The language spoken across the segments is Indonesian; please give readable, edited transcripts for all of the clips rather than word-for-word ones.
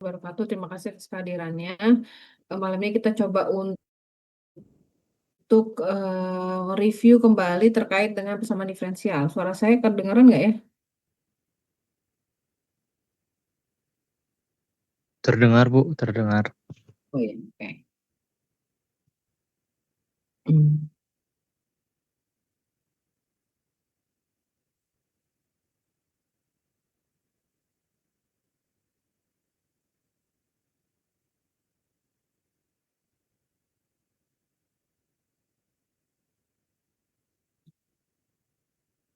Wabarakatuh. Terima kasih atas kehadirannya. Malam ini kita coba untuk review kembali terkait dengan persamaan diferensial. Suara saya kedengaran nggak ya? Terdengar, Bu, terdengar. Oh iya, oke. Hmm.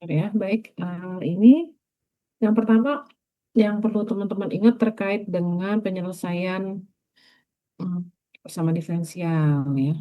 Ya, baik. Ini yang pertama yang perlu teman-teman ingat terkait dengan penyelesaian hmm, persamaan diferensial ya.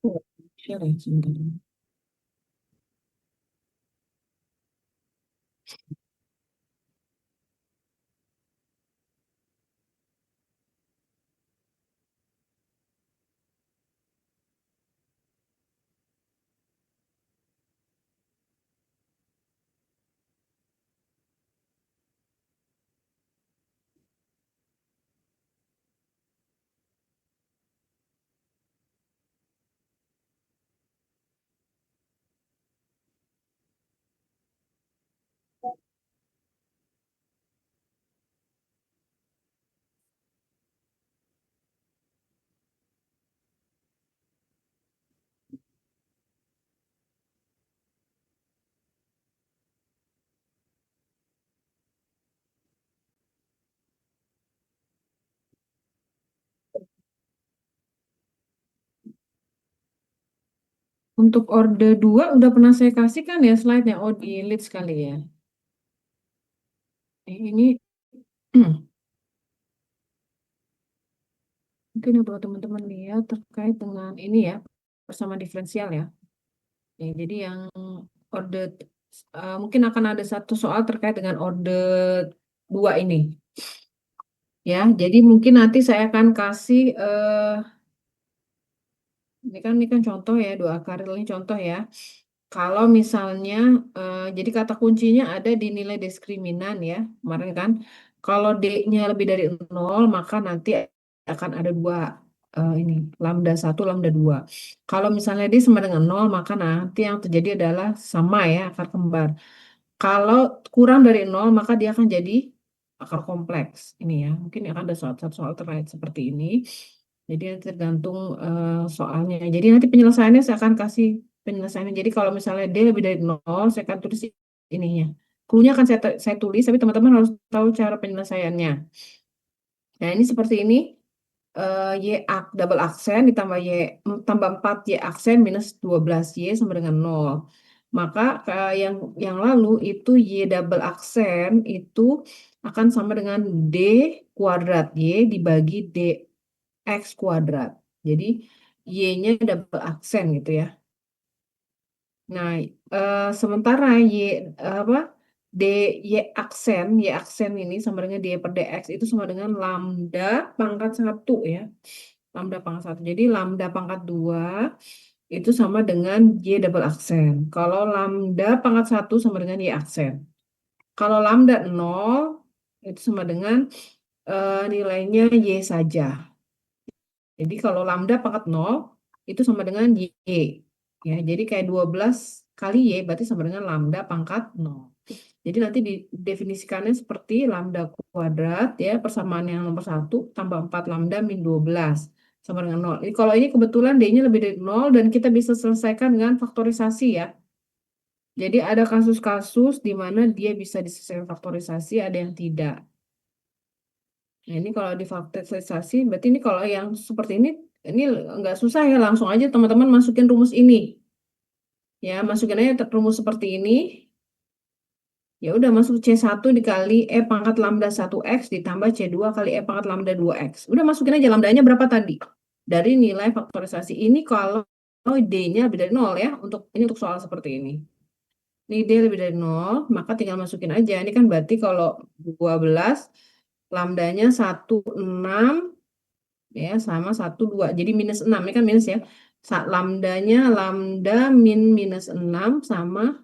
Oh, share ya, sebentar. Untuk orde 2 udah pernah saya kasih kan ya slide-nya. Oh, delete sekali ya. Ini mungkin ya buat teman-teman lihat terkait dengan ini ya, persamaan diferensial ya. Ya, jadi yang orde mungkin akan ada satu soal terkait dengan orde 2 ini. Ya, jadi mungkin nanti saya akan kasih ini kan contoh ya, dua akar ini contoh ya. Kalau misalnya jadi kata kuncinya ada di nilai diskriminan ya, kemarin kan. Kalau D-nya lebih dari 0, maka nanti akan ada dua ini lambda 1, lambda 2. Kalau misalnya D sama dengan 0, maka nanti yang terjadi adalah sama ya, akar kembar. Kalau kurang dari 0, maka dia akan jadi akar kompleks. Ini ya, mungkin akan ada satu soal terkait seperti ini. Jadi nanti tergantung soalnya. Jadi nanti penyelesaiannya saya akan kasih penyelesaiannya. Jadi kalau misalnya D lebih dari 0, saya akan tulis ininya. Clue-nya akan saya tulis, tapi teman-teman harus tahu cara penyelesaiannya. Nah, ini seperti ini. Double aksen ditambah tambah 4 Y aksen minus 12 Y sama dengan 0. Maka yang lalu itu Y double aksen itu akan sama dengan D kuadrat Y dibagi DX kuadrat. Jadi Y-nya double aksen gitu ya. Nah, sementara apa D Y aksen ini sama dengan D per DX itu sama dengan lambda pangkat 1 ya. Lambda pangkat 1. Jadi lambda pangkat 2 itu sama dengan Y double aksen. Kalau lambda pangkat 1 sama dengan Y aksen. Kalau lambda 0 itu sama dengan nilainya Y saja. Jadi kalau lambda pangkat 0 itu sama dengan Y. Ya, jadi kayak 12 kali Y berarti sama dengan lambda pangkat 0. Jadi nanti didefinisikannya seperti lambda kuadrat ya, persamaan yang nomor 1 tambah 4 lambda min 12 sama dengan 0. Jadi kalau ini kebetulan D-nya lebih dari 0 dan kita bisa selesaikan dengan faktorisasi ya. Jadi ada kasus-kasus di mana dia bisa diselesaikan faktorisasi, ada yang tidak. Nah, ini kalau difaktorisasi, berarti ini kalau yang seperti ini nggak susah ya, langsung aja teman-teman masukin rumus ini. Ya, masukin aja rumus seperti ini. Ya udah masuk C1 dikali E pangkat lambda 1X ditambah C2 kali E pangkat lambda 2X. Udah masukin aja lambdanya berapa tadi? Dari nilai faktorisasi ini kalau D-nya lebih dari 0 ya, ini untuk soal seperti ini. Ini D lebih dari 0, maka tinggal masukin aja. Ini kan berarti kalau 12 lambdanya 16 ya sama 12. Jadi minus 6 ini kan minus ya. Lambdanya lambda min minus 6 sama,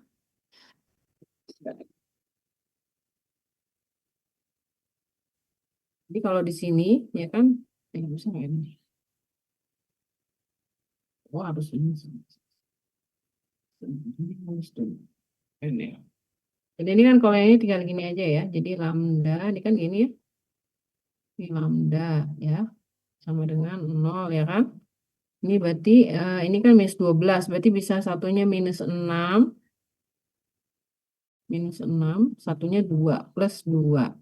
jadi kalau di sini ya kan bisa nggak ini? Oh harus ini. Ini harus tuh. Ini. Jadi ini kan kalau yang ini tinggal gini aja ya. Jadi lambda ini kan gini ya. Ini lambda ya sama dengan 0 ya kan. Ini berarti ini kan minus 12. Berarti bisa satunya minus enam, satunya 2 plus 2.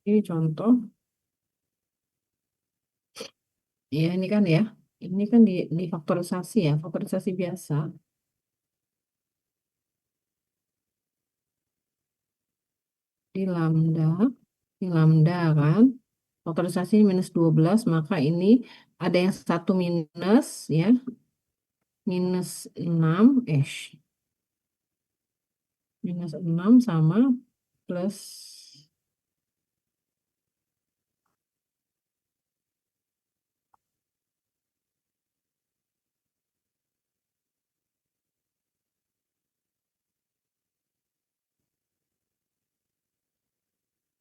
Ini contoh. Ya ini kan ya. Ini kan di faktorisasi ya. Faktorisasi biasa. Di lambda kan. Faktorisasi minus 12 maka ini ada yang satu minus ya. Minus 6 minus 6 sama plus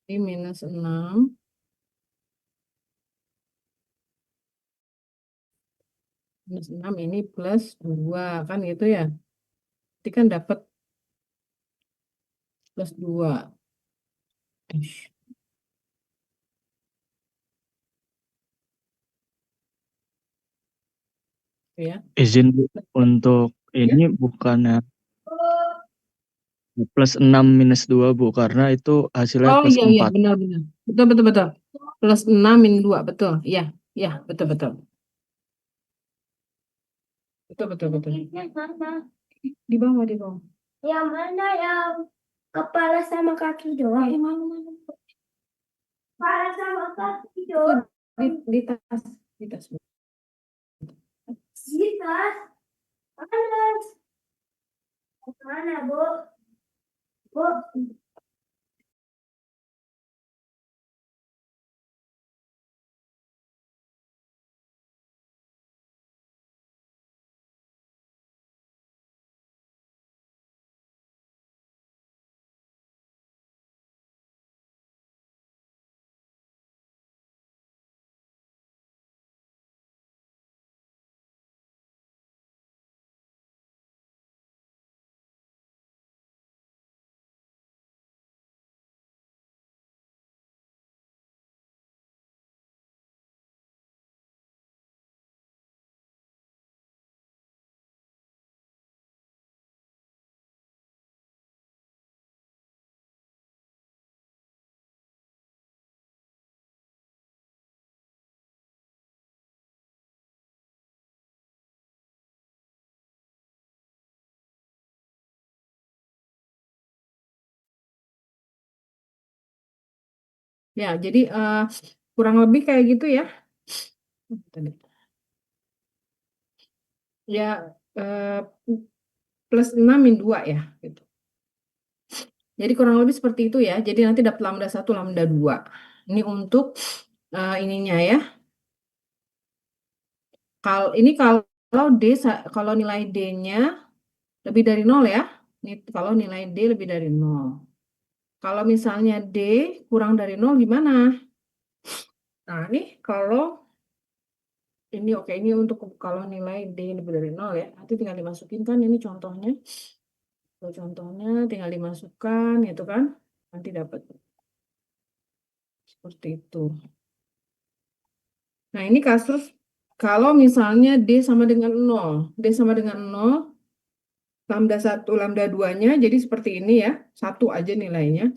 ini minus enam ini plus 2 kan gitu ya. Nanti kan dapat plus 2. Ya. Izin Bu, untuk Ya. ini bukannya plus 6 minus 2 Bu, karena itu hasilnya Oh plus iya iya 4. benar benar. Betul betul betul. Plus 6 min 2 betul. Iya, iya betul betul. Betul betul betul. Di bawah di bawah. Yang mana yang kepala sama kaki doang? Yang mana mana. Kepala sama kaki Itu doang. di tas di tas. Sitas, panas. Mana, Bu? Bu, Ya, jadi kurang lebih kayak gitu ya. Tadi. Ya, plus 6 min 2 ya. Gitu. Jadi kurang lebih seperti itu ya. Jadi nanti dapat lambda 1, lambda 2. Ini untuk ininya ya. Kalau kalau nilai D-nya lebih dari 0 ya. Ini kalau nilai D lebih dari 0. Kalau misalnya D kurang dari 0 gimana? Nah, ini kalau ini oke, ini untuk kalau nilai D lebih dari 0 ya. Nanti tinggal dimasukin kan ini contohnya. Kalau contohnya tinggal dimasukkan gitu kan. Nanti dapat seperti itu. Nah, ini kasus kalau misalnya D sama dengan 0. D sama dengan 0, lambda 1, lambda 2-nya jadi seperti ini ya. Satu aja nilainya.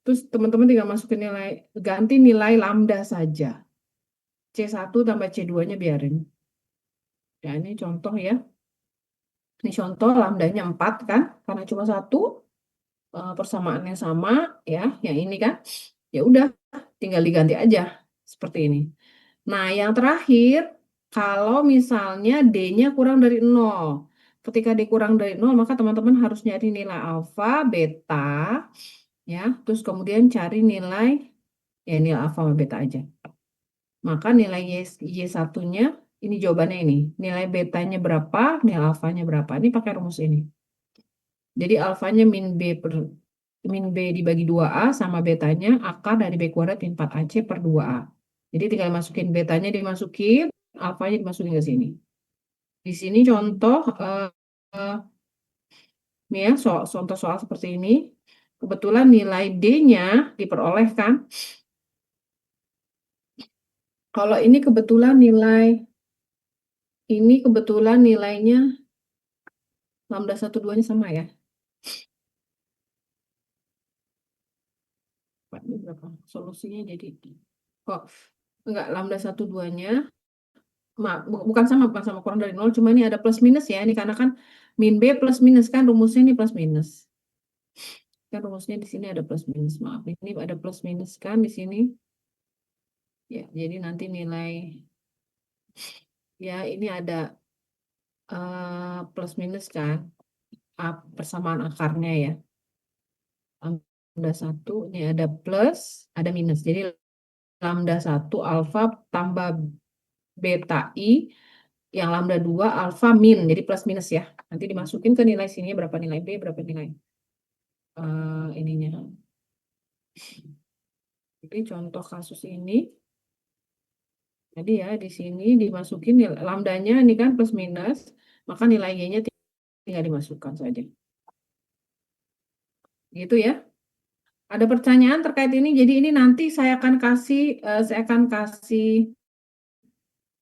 Terus teman-teman tinggal masukin nilai, ganti nilai lambda saja. C1 tambah C2-nya biarin. Ya, ini contoh ya. Ini contoh lambdanya 4 kan, karena cuma satu, persamaannya sama ya, yang ini kan. Ya udah, tinggal diganti aja seperti ini. Nah, yang terakhir, kalau misalnya D-nya kurang dari 0. Ketika D kurang dari 0, maka teman-teman harus nyari nilai alfa, beta, ya. Terus kemudian cari nilai alfa sama beta aja. Maka nilai Y1-nya, ini jawabannya ini. Nilai betanya berapa, nilai alfanya berapa. Ini pakai rumus ini. Jadi alfanya min B dibagi 2A sama betanya akar dari B kuadrat min 4AC per 2A. Jadi tinggal masukin betanya dimasukin, alfanya dimasukin ke sini. Di sini contoh eh, nih ya, contoh soal seperti ini. Kebetulan nilai D-nya diperolehkan. Kalau ini kebetulan nilainya lambda 1, 2-nya sama ya. Ini berapa? Solusinya jadi kok enggak lambda 1, 2-nya bukan sama kurang dari 0, cuma ini ada plus minus ya. Ini karena kan min B plus minus kan rumusnya ini plus minus. Kan rumusnya di sini ada plus minus. Maaf, ini ada plus minus kan di sini. Ya, jadi nanti nilai ya ini ada plus minus kan. Persamaan akarnya ya. Lambda 1 ini ada plus, ada minus. Jadi lambda 1 alfa tambah beta I yang lambda 2 alfa min, jadi plus minus ya. Nanti dimasukin ke nilai sini berapa nilai B, berapa nilai ininya. Jadi contoh kasus ini, jadi ya di sini dimasukin lambdanya ini kan plus minus, maka nilai Y-nya tinggal dimasukkan saja. Gitu ya. Ada pertanyaan terkait ini? Jadi ini nanti saya akan kasih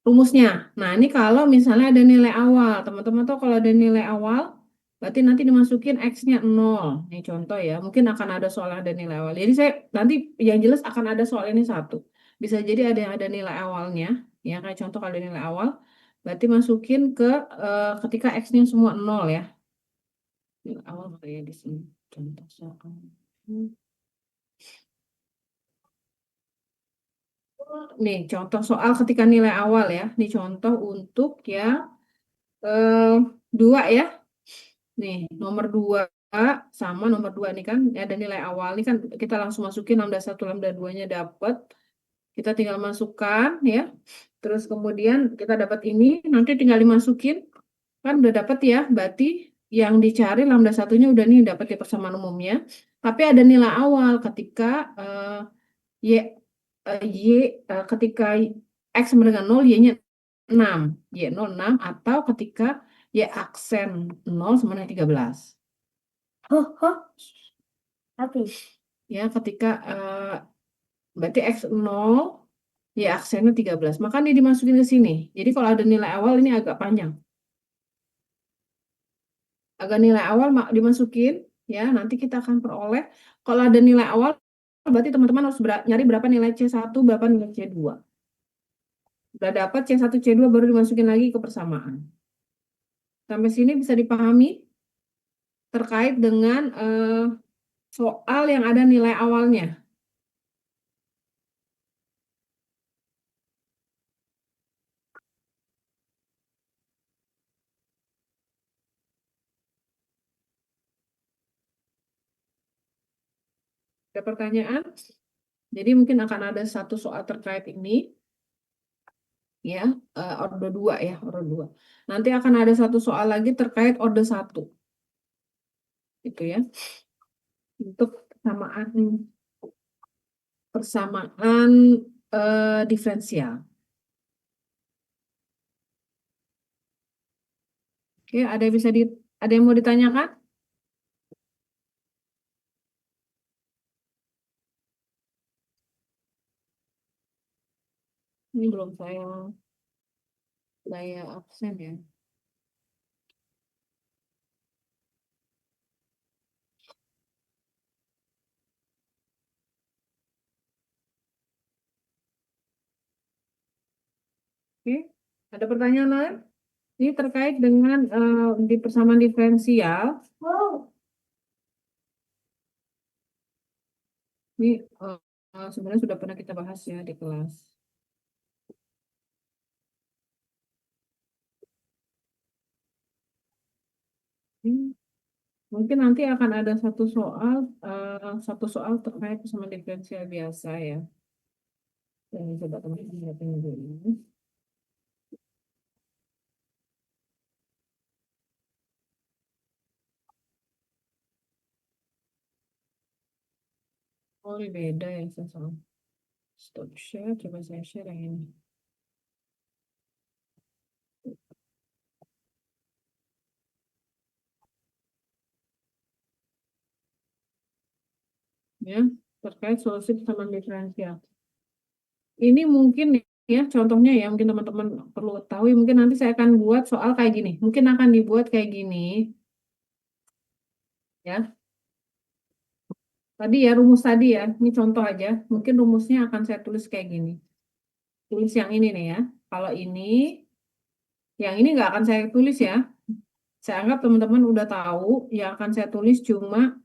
rumusnya. Nah, ini kalau misalnya ada nilai awal, teman-teman tahu kalau ada nilai awal, berarti nanti dimasukin X-nya 0. Ini contoh ya, mungkin akan ada soal yang ada nilai awal. Jadi saya nanti yang jelas akan ada soal ini satu. Bisa jadi ada yang ada nilai awalnya, ya kayak contoh kalau ada nilai awal, berarti masukin ke ketika X-nya semua 0 ya. Nilai awal kayak di sini. Contoh soal. Nih, contoh soal ketika nilai awal ya. Nih contoh untuk yang 2 ya. Nih, nomor 2 sama nomor 2 nih kan ada nilai awal nih kan kita langsung masukin lambda 1 lambda 2-nya dapat. Kita tinggal masukkan ya. Terus kemudian kita dapat ini nanti tinggal dimasukin kan udah dapat ya. Berarti yang dicari lambda 1-nya udah nih dapat ya persamaan umumnya. Tapi ada nilai awal ketika Y ketika X sama dengan 0 Y-nya 6. Y0 6 atau ketika Y aksen 0 sama dengan 13. Habis. Ya, ketika berarti X0 Y aksennya 13. Maka ini dimasukin ke sini. Jadi kalau ada nilai awal ini agak panjang. Agak nilai awal dimasukin ya, nanti kita akan peroleh kalau ada nilai awal berarti teman-teman harus nyari berapa nilai C1, berapa nilai C2. Udah dapat C1, C2 baru dimasukin lagi ke persamaan. Sampai sini bisa dipahami terkait dengan soal yang ada nilai awalnya. Ada pertanyaan? Jadi mungkin akan ada satu soal terkait ini, ya, order 2 ya, order 2. Nanti akan ada satu soal lagi terkait order 1. Gitu ya. Untuk persamaan diferensial. Oke, ada yang mau ditanyakan? Ini belum saya absen ya. Oke, ada pertanyaan lain? Ini terkait dengan di persamaan diferensial. Wow. Ini sebenarnya sudah pernah kita bahas ya di kelas. Mungkin nanti akan ada satu soal terkait persamaan diferensial biasa ya. Yang coba teman-teman lihat ini dulu. Oh, ini beda ya soal. Stop share, coba saya share yang ini. Ya, terkait solusi persamaan diferensial. Ini mungkin ya contohnya ya, mungkin teman-teman perlu tahu, mungkin nanti saya akan buat soal kayak gini. Mungkin akan dibuat kayak gini. Ya, tadi ya rumus tadi ya, ini contoh aja. Mungkin rumusnya akan saya tulis kayak gini. Tulis yang ini nih ya. Kalau yang ini nggak akan saya tulis ya. Saya anggap teman-teman udah tahu, yang akan saya tulis cuma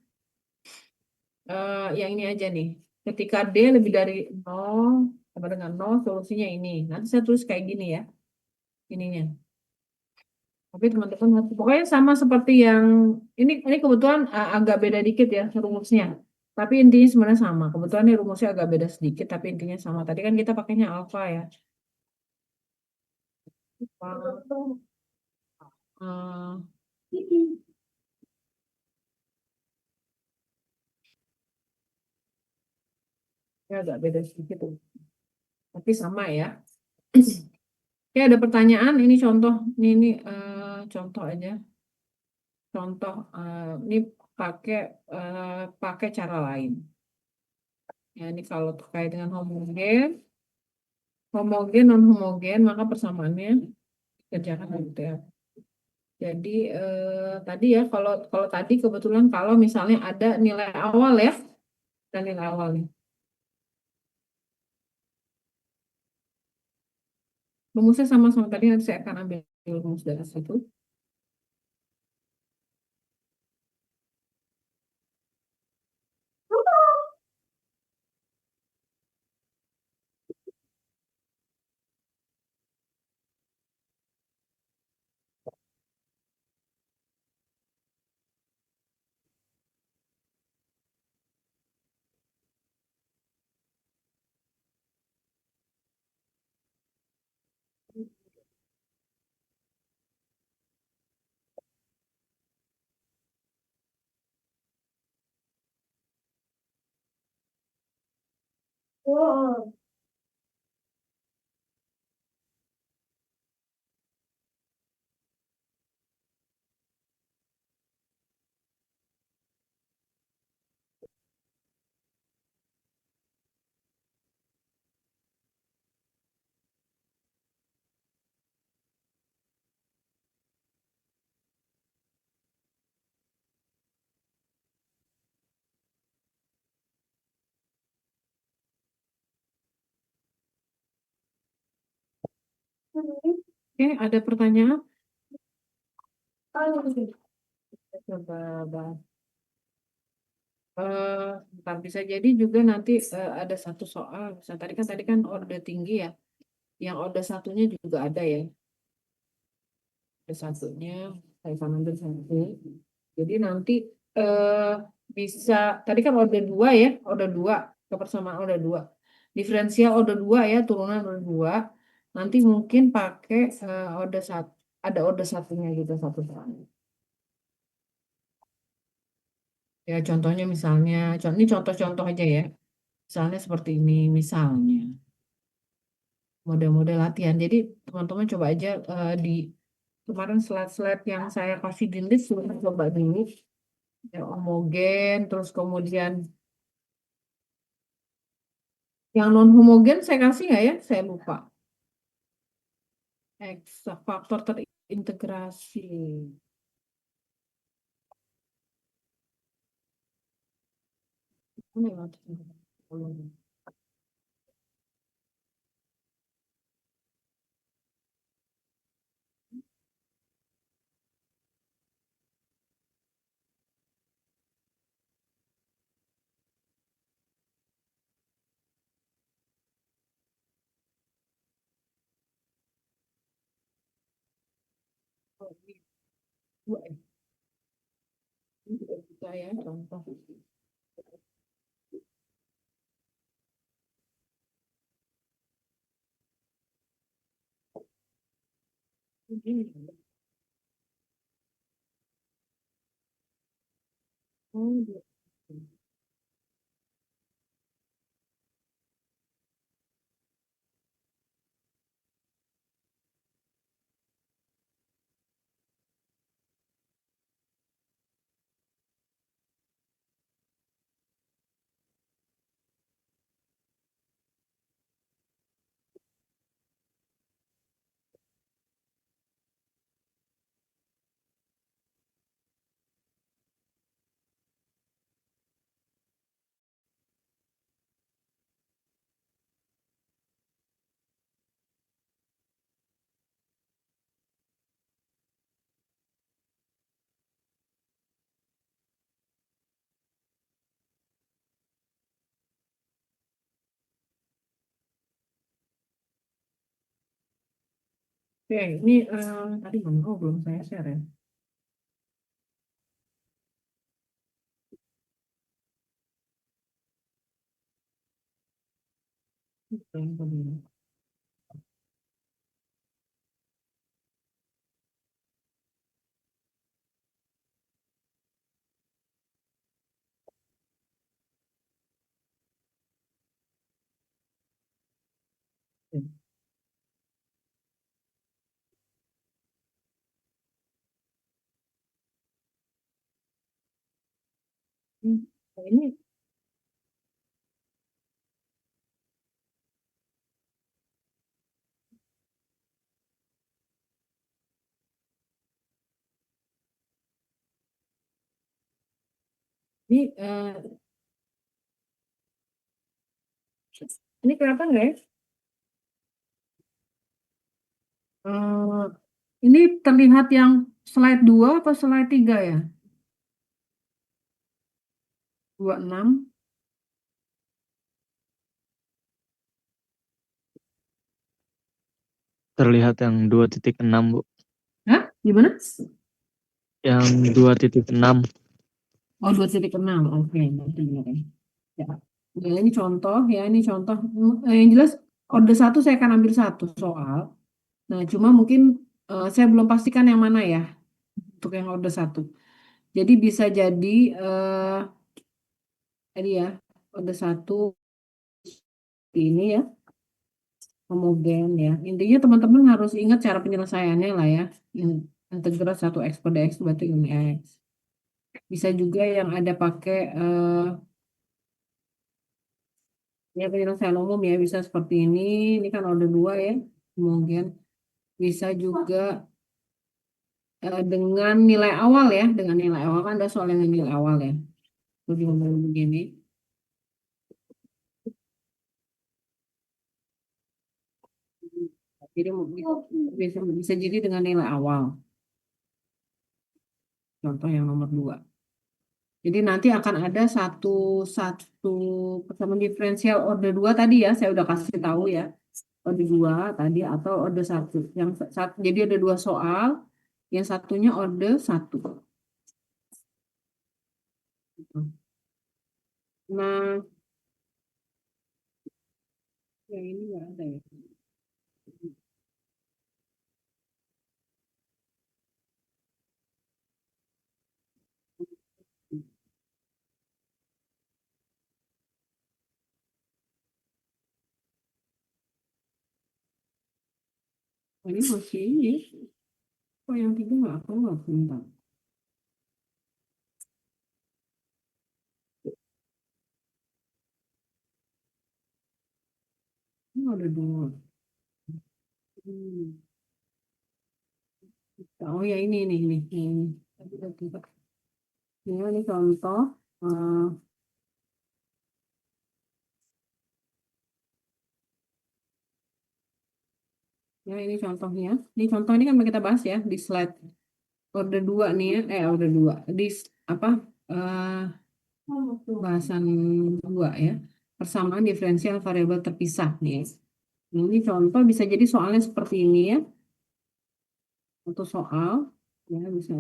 yang ini aja nih. Ketika D lebih dari 0, sama dengan 0, solusinya ini. Nanti saya tulis kayak gini ya, ininya. Tapi teman-teman pokoknya sama seperti yang ini kebetulan agak beda dikit ya rumusnya. Tapi intinya sebenarnya sama. Kebetulan ini rumusnya agak beda sedikit, tapi intinya sama. Tadi kan kita pakainya alfa ya. Eh, ya agak beda sedikit tuh. Tapi sama ya. Oke, ada pertanyaan. Ini contoh, ini contoh aja. Contoh, ini pakai pakai cara lain. Ya, ini kalau terkait dengan homogen, non homogen, maka persamaannya kerjakan gitu ya. Jadi tadi ya, kalau kalau tadi kebetulan kalau misalnya ada nilai awal ya, dan nilai awalnya. Rumusnya sama-sama tadi, nanti saya akan ambil rumus dari situ. Wow. Oke, ada pertanyaan? Oh, Coba bahas. Bentar, bisa jadi juga nanti ada satu soal. Misalnya tadi kan order tinggi ya. Yang order satunya juga ada ya. Order satunya saya akan ambil satu. Jadi nanti Bisa, tadi kan order 2 ya, order 2, kebersamaan order 2. Diferensial order 2 ya, turunan order 2. Nanti mungkin pakai order 1, ada order satunya gitu, satu tahun. Ya contohnya misalnya, ini contoh-contoh aja ya. Misalnya seperti ini, misalnya. Model-model latihan. Jadi teman-teman coba aja di kemarin slide-slide yang saya kasih di list, coba dulu. Ya, homogen, terus kemudian yang non homogen saya kasih nggak ya? Saya lupa. Faktor terintegrasi. Mana ya faktor terintegrasi? Oh, ini dua ya. Ini juga bisa ya, contoh. Ini. Oh, dua. Oke, ini tadi mana? Oh, belum saya share ya. Itu yang tadi. Nah, ini kelihatan nggak ya? Eh, ini terlihat yang slide 2 atau slide 3 ya? 26. Terlihat yang 2.6, Bu. Hah? Gimana? Yang 2.6. Oh, 2,6. Oke, berarti benar ya. Ya. Ya, ini contoh ya, ini contoh. Yang jelas order 1 saya akan ambil satu soal. Nah, cuma mungkin saya belum pastikan yang mana ya untuk yang order 1. Jadi bisa jadi tadi ya, order 1 ini ya, homogen ya. Intinya teman-teman harus ingat cara penyelesaiannya lah ya. Integral 1x per dx berarti ini x. Bisa juga yang ada pakai ya penyelesaian umum ya, bisa seperti ini. Ini kan order 2 ya. Kemudian bisa juga dengan nilai awal ya, dengan nilai awal kan ada soal yang nilai awal ya. Lebih ngomong begini. Jadi bisa bisa jadi dengan nilai awal. Contoh yang nomor 2. Jadi nanti akan ada satu satu persamaan diferensial order 2 tadi ya, saya udah kasih tahu ya. Order 2 tadi atau order 1. Yang satu, jadi ada 2 soal, yang satunya order 1. Nah, yang ini nggak ada ya. Oh, ini masih ini. Oh, yang tiga nggak keluar, bentar. Ini ada dua. Hmm. Oh ya ini. Tadi ada tiga. Ini contoh. eh, ya ini contohnya. Ini contoh ini kan kita bahas ya di slide order 2 nih ya. Order 2. Di apa? Bahasan 2 ya. Persamaan diferensial variabel terpisah nih ya. Ini contoh bisa jadi soalnya seperti ini ya. Atau soal ya bisa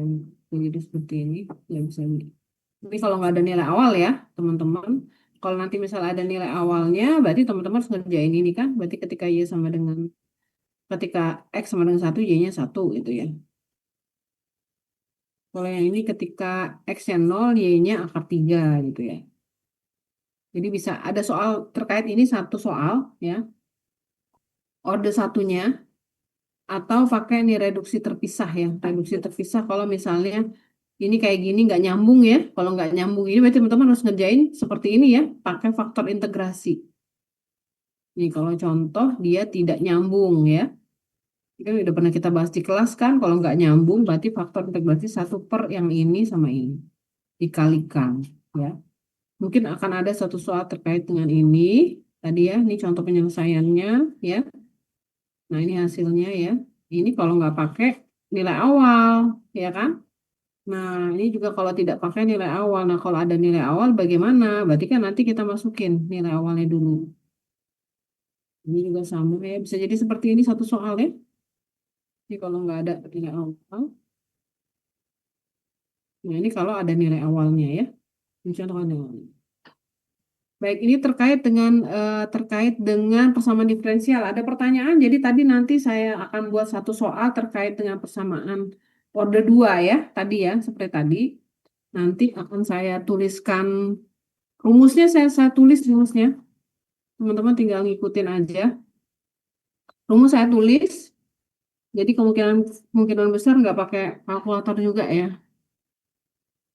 jadi seperti ini. Ya bisa ini. Tapi kalau nggak ada nilai awal ya, teman-teman. Kalau nanti misal ada nilai awalnya, berarti teman-teman harus ngerjain ini kan. Berarti ketika X sama dengan 1, Y-nya 1 gitu ya. Kalau yang ini ketika X-nya 0, Y-nya akar 3 gitu ya. Jadi bisa ada soal terkait ini satu soal ya. Orde satunya atau pakai ini reduksi terpisah ya. Reduksi terpisah kalau misalnya ini kayak gini nggak nyambung ya. Kalau nggak nyambung ini berarti teman-teman harus ngerjain seperti ini ya. Pakai faktor integrasi. Nih kalau contoh dia tidak nyambung ya. Ini kan udah pernah kita bahas di kelas kan. Kalau nggak nyambung berarti faktor integrasi satu per yang ini sama ini. Dikalikan ya. Mungkin akan ada satu soal terkait dengan ini. Tadi ya, ini contoh penyelesaiannya ya. Nah ini hasilnya ya. Ini kalau nggak pakai nilai awal ya kan. Nah ini juga kalau tidak pakai nilai awal. Nah kalau ada nilai awal bagaimana? Berarti kan nanti kita masukin nilai awalnya dulu. Ini juga sama ya. Bisa jadi seperti ini satu soal ya. Jadi kalau nggak ada nilai awal. Nah ini kalau ada nilai awalnya ya. Ini contohnya nilai awalnya. Baik, ini terkait dengan persamaan diferensial. Ada pertanyaan, jadi tadi nanti saya akan buat satu soal terkait dengan persamaan order 2 ya, tadi ya, seperti tadi. Nanti akan saya tuliskan rumusnya, saya tulis rumusnya. Teman-teman tinggal ngikutin aja. Rumus saya tulis, jadi kemungkinan kemungkinan besar nggak pakai kalkulator juga ya.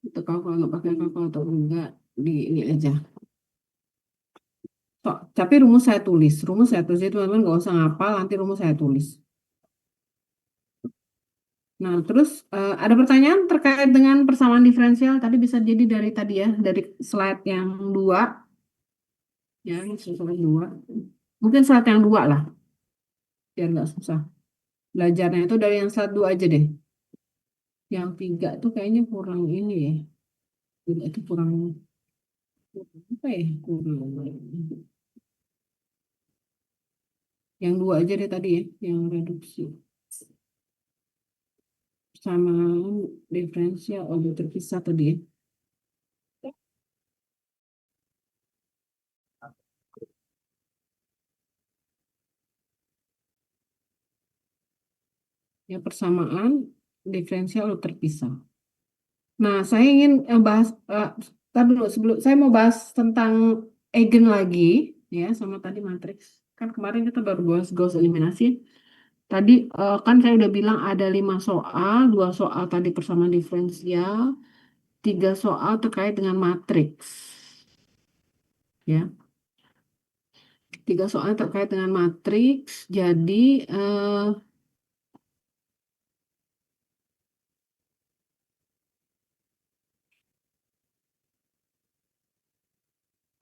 Itu kalau nggak pakai kalkulator juga di ini aja. Tapi rumus saya tulis, jadi teman-teman nggak usah ngapal, nanti rumus saya tulis. Nah, terus ada pertanyaan terkait dengan persamaan diferensial. Tadi bisa jadi dari tadi ya, dari slide yang 2. Ya, ini slide 2. Mungkin slide yang 2 lah, biar nggak susah. Belajarnya itu dari yang slide 2 aja deh. Yang 3 tuh kayaknya kurang ini ya. Itu kurang, apa ya? Yang 2 aja deh tadi ya, yang reduksi. Persamaan diferensial objek terpisah tadi ya. Ya, persamaan diferensial objek terpisah. Nah, saya ingin bahas, tar dulu sebelum saya mau bahas tentang eigen lagi, ya, sama tadi matriks. Kan kemarin kita baru bahas Gauss eliminasi. Tadi kan saya udah bilang ada 5 soal, 2 soal tadi persamaan diferensial, 3 soal terkait dengan matriks, ya. 3 soal terkait dengan matriks. Jadi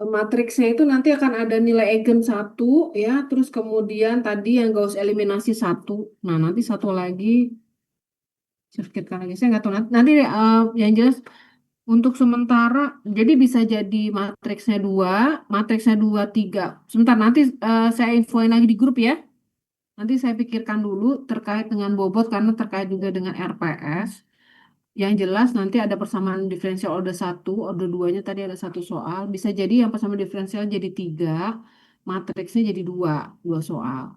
matriksnya itu nanti akan ada nilai eigen 1 ya, terus kemudian tadi yang Gauss eliminasi 1. Nah, nanti satu lagi sedikit lagi saya nggak tahu nanti yang jelas untuk sementara jadi bisa jadi matriksnya 2 3. Sebentar nanti saya infoin lagi di grup ya. Nanti saya pikirkan dulu terkait dengan bobot karena terkait juga dengan RPS. Yang jelas nanti ada persamaan diferensial order 1, order 2-nya tadi ada satu soal. Bisa jadi yang persamaan diferensial jadi 3, matriksnya jadi 2 soal.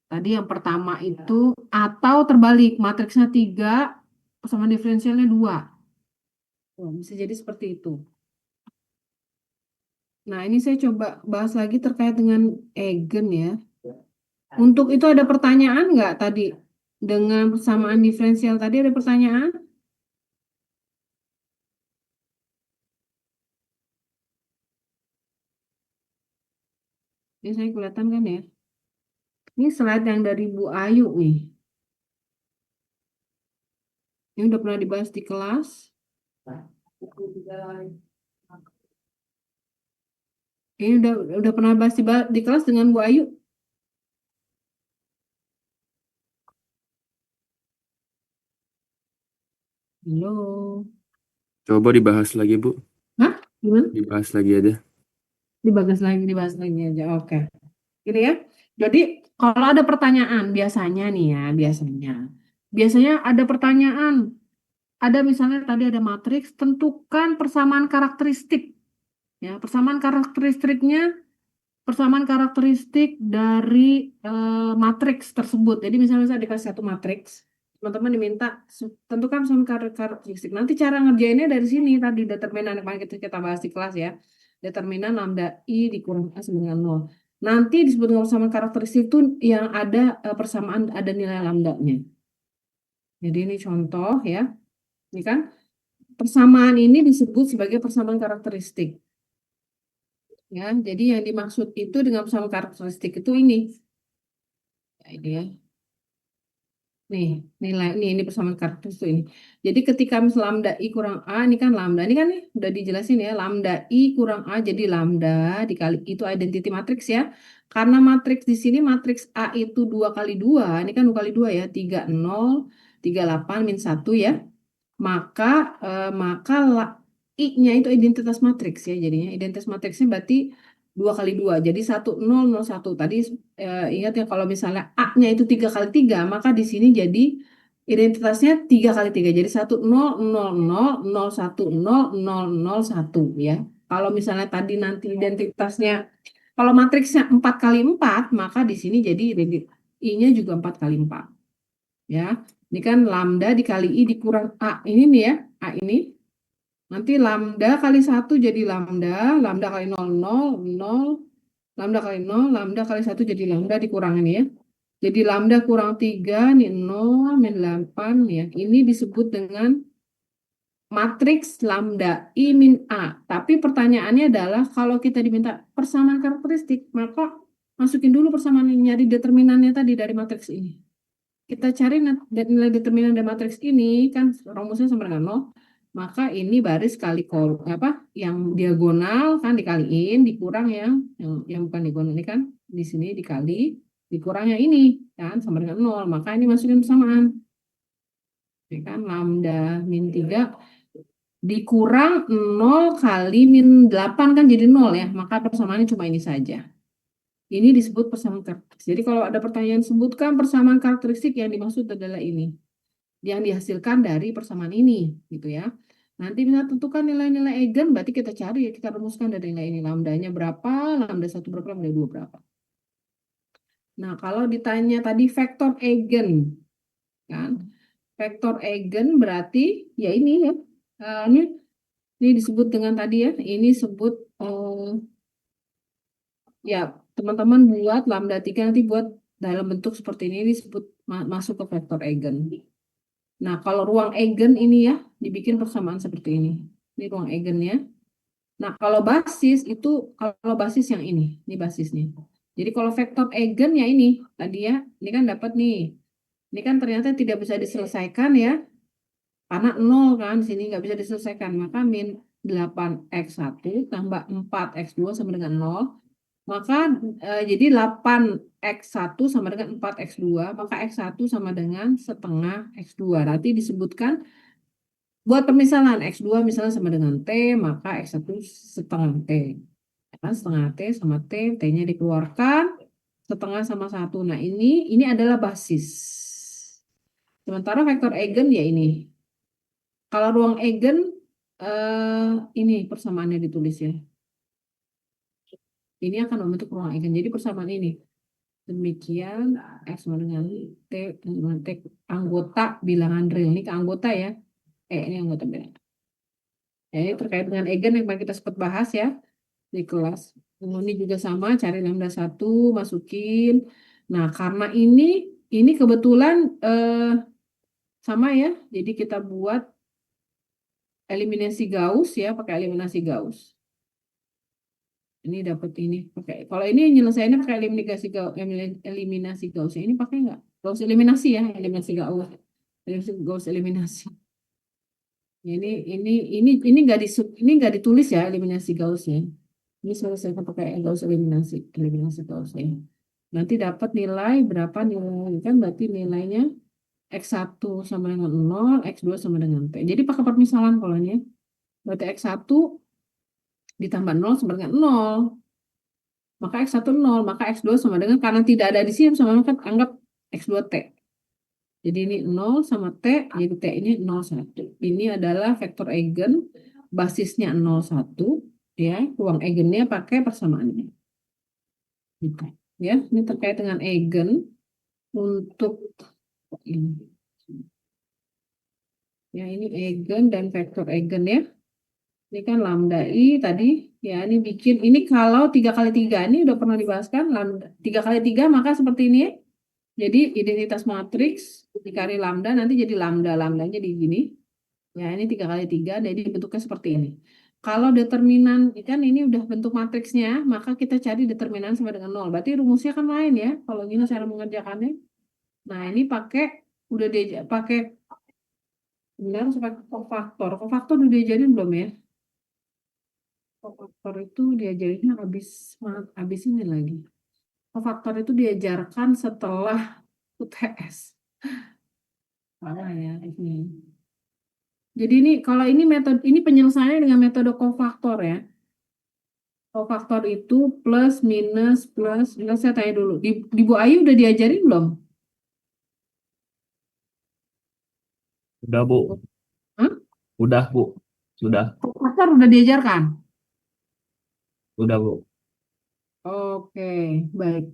Tadi yang pertama itu, atau terbalik, matriksnya 3, persamaan diferensialnya 2. Oh, bisa jadi seperti itu. Nah, ini saya coba bahas lagi terkait dengan eigen ya. Untuk itu ada pertanyaan nggak tadi? Dengan persamaan diferensial tadi ada pertanyaan? Ini saya kelihatan kan ya? Ini slide yang dari Bu Ayu nih. Ini udah pernah dibahas di kelas. Ini udah pernah bahas di kelas dengan Bu Ayu. Halo. Coba dibahas lagi, Bu. Hah? Gimana? Dibahas lagi aja. Dibahas lagi aja. Oke. Gini ya. Jadi kalau ada pertanyaan biasanya nih ya, biasanya ada pertanyaan. Ada misalnya tadi ada matriks, tentukan persamaan karakteristik. Ya, persamaan karakteristik dari matriks tersebut. Jadi misalnya saya dikasih satu matriks, teman-teman diminta tentukan persamaan karakteristik. Nanti cara ngerjainnya dari sini tadi determinan yang kemarin kita bahas di kelas ya. Determinan lambda I dikurang A sama dengan 0. Nanti disebut dengan persamaan karakteristik itu yang ada persamaan ada nilai lambdanya. Jadi ini contoh ya. Ini kan persamaan ini disebut sebagai persamaan karakteristik. Ya, jadi yang dimaksud itu dengan persamaan karakteristik itu ini. Ya, ini ya. Nih, nilai ini persamaan karakteristik ini. Jadi ketika misalnya lambda I kurang A, ini kan lambda. Ini kan nih udah dijelasin ya, lambda I kurang A jadi lambda dikali itu identity matrix ya. Karena matriks di sini matriks A itu 2 kali 2, ini kan 2 kali 2 ya, 3 0, 3 8 min 1 ya. Maka I-nya itu identitas matriks ya jadinya. Identitas matriksnya berarti 2 kali 2. Jadi 1 0 0 1. Tadi ingat ya kalau misalnya A-nya itu 3 kali 3, maka di sini jadi identitasnya 3 kali 3. Jadi 1 0 0 0 0 1 0 0 0 1 ya. Kalau misalnya tadi nanti identitasnya kalau matriksnya 4 kali 4, maka di sini jadi I-nya juga 4 kali 4. Ya. Ini kan lambda dikali I dikurang A. Ini nih ya, A ini. Nanti lambda kali 1 jadi lambda, lambda kali 0, 0, 0, lambda kali 0, lambda kali 1 jadi lambda dikurangin ya. Jadi lambda kurang 3, nih 0, min 8 ya. Ini disebut dengan matriks lambda I min A. Tapi pertanyaannya adalah kalau kita diminta persamaan karakteristik, maka masukin dulu persamaan nyari determinannya tadi dari matriks ini. Kita cari nilai determinan dari matriks ini kan rumusnya sama dengan 0, maka ini baris kali yang diagonal kan dikaliin dikurang yang bukan diagonal ini kan di sini dikali dikurangnya ini kan sama dengan 0, maka ini masukin persamaan. Ya kan lambda min 3 dikurang 0 kali min 8 kan jadi 0 ya, maka persamaannya cuma ini saja. Ini disebut persamaan karakteristik. Jadi kalau ada pertanyaan sebutkan persamaan karakteristik yang dimaksud adalah ini. Yang dihasilkan dari persamaan ini gitu ya. Nanti bisa tentukan nilai-nilai eigen, berarti kita cari ya, kita rumuskan dari nilai ini. Lambdanya berapa, lambda 1 berapa, lambda 2 berapa. Nah, kalau ditanya tadi vektor eigen, kan? Vektor eigen berarti ya ini ya. Ini disebut dengan tadi ya, ini sebut ya teman-teman buat lambda 3 nanti buat dalam bentuk seperti ini disebut masuk ke vektor eigen. Nah, kalau ruang eigen ini ya dibikin persamaan seperti ini. Ini ruang eigennya. Nah, kalau basis itu kalau basis yang ini basisnya. Jadi kalau vektor eigen ya ini tadi ya, ini kan dapat nih. Ini kan ternyata tidak bisa diselesaikan ya. Karena 0 kan, sini nggak bisa diselesaikan. Maka min 8x1 tambah 4x2 sama dengan 0. Maka jadi 8x1 sama dengan 4x2, maka x1 sama dengan setengah x2. Nanti disebutkan buat pemisalan x2 misalnya sama dengan t, maka x1 setengah t. Ya kan, setengah t sama t, t-nya dikeluarkan, setengah sama 1. Nah ini adalah basis. Sementara vektor eigen ya ini. Kalau ruang eigen ini persamaannya ditulis ya. Ini akan membentuk ruang eigen. Jadi persamaan ini. Demikian X sama dengan T anggota bilangan real. Ini ke anggota ya. Ini anggota bilangan. Ya, ini terkait dengan eigen yang kita sempat bahas ya di kelas. Ini juga sama, cari lambda 1, masukin. Nah, karena ini kebetulan sama ya. Jadi kita buat eliminasi Gauss ya, pakai eliminasi Gauss. Ini dapat ini pakai. Kalau ini nyelesainnya pakai eliminasi Gauss. Ini pakai nggak? Gauss eliminasi ya, eliminasi Gauss. Gauss eliminasi. Ya, ini nggak ditulis ya eliminasi Gauss ya. Ini selesaikan pakai Gauss eliminasi Gauss ya. Nanti dapat nilai berapa nilai kan berarti nilainya X1 sama dengan 0, X2 sama dengan T. Jadi pakai permisalan kalau ini. Berarti X1 ditambah 0 sama dengan 0. Maka X1 0, maka X2 sama dengan, karena tidak ada di sini sama dengan kan anggap X2T. Jadi ini 0 sama T, jadi T ini 01. Ini adalah vektor eigen, basisnya 01, ya. Ruang eigennya pakai persamaannya. Gitu. Ya, ini terkait dengan eigen untuk ini. Ya, ini eigen dan vektor eigen ya. Ini kan lambda I tadi, ya ini bikin, ini kalau 3 kali 3, ini udah pernah dibahas kan, lambda 3 kali 3 maka seperti ini ya. Jadi identitas matriks dikali lambda, nanti jadi lambdanya di gini. Ya ini 3 kali 3, jadi bentuknya seperti ini. Kalau determinan, kan ini udah bentuk matriksnya, maka kita cari determinan sama dengan 0. Berarti rumusnya kan lain ya, kalau gini cara mengerjakannya. Nah ini udah pakai, benar, pakai kofaktor. Kofaktor udah diajarin belum ya? Kofaktor itu diajarinnya habis ini lagi. Kofaktor itu diajarkan setelah UTS. Salah ya ini. Jadi ini kalau ini metode ini penyelesaiannya dengan metode kofaktor ya. Kofaktor itu plus minus plus. Saya tanya dulu. Di Bu Ayu udah diajarin belum? Udah, Bu. Hah? Udah, Bu. Sudah. Kofaktor udah diajarkan. Udah, Bu. Oke, baik.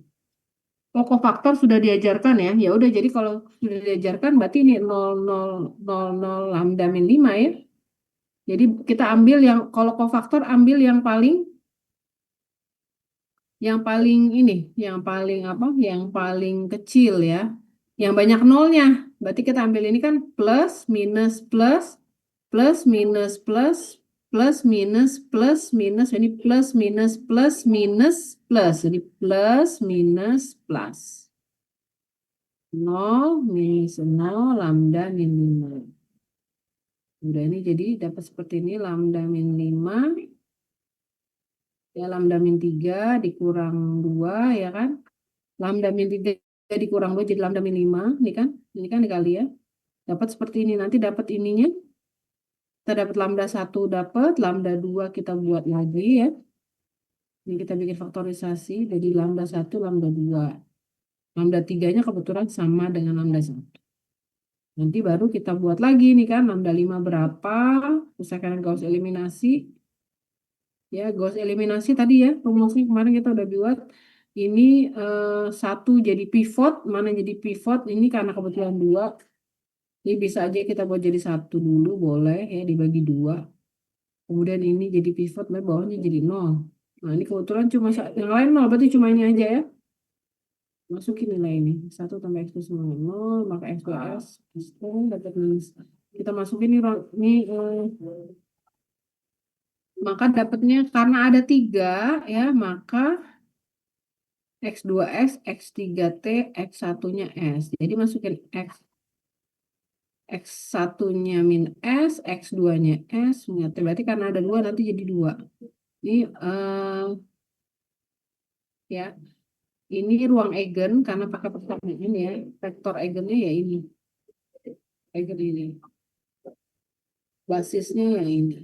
Kofaktor sudah diajarkan ya. Ya udah, jadi kalau sudah diajarkan berarti ini 0,000 lambda min 5 ya. Jadi kita ambil yang, kalau kofaktor ambil yang paling ini, yang paling kecil ya. Yang banyak nolnya. Berarti kita ambil ini kan plus minus plus plus minus plus plus minus plus minus, ini plus minus plus minus plus, jadi plus minus plus 0 minus 0 lambda min 5. Udah, ini jadi dapat seperti ini, lambda min 5 ya, lambda min 3 dikurang 2 ya kan, lambda min 3 dikurang 2 jadi lambda min 5, ini kan dikali ya, dapat seperti ini. Nanti dapat ininya, kita dapat lambda 1, dapat lambda 2 kita buat lagi ya. Ini kita bikin faktorisasi, jadi lambda 1, lambda 2. Lambda 3-nya kebetulan sama dengan lambda 1. Nanti baru kita buat lagi nih kan, lambda 5 berapa, usahakan Gauss eliminasi. Ya, Gauss eliminasi tadi ya, rumusnya kemarin kita udah buat. Ini 1 jadi pivot, mana jadi pivot, ini karena kebetulan 2. Ini bisa aja kita buat jadi 1 dulu, boleh ya, dibagi 2. Kemudian ini jadi pivot, bawahnya jadi 0. Nah ini kebetulan cuma yang lain 0, berarti cuma ini aja ya. Masukin nilai ini, 1 tambah X2 sama 0, maka X2S, dapat minus. Kita masukin ini maka dapatnya karena ada 3 ya, maka X2S, X3T, X1-nya S. Jadi masukin X1-nya min S, X2-nya S, berarti karena ada 2 nanti jadi 2. Ini ya, ini ruang eigen karena pakai persamaan ya, vektor eigennya ya ini, eigen ini, basisnya yang ini.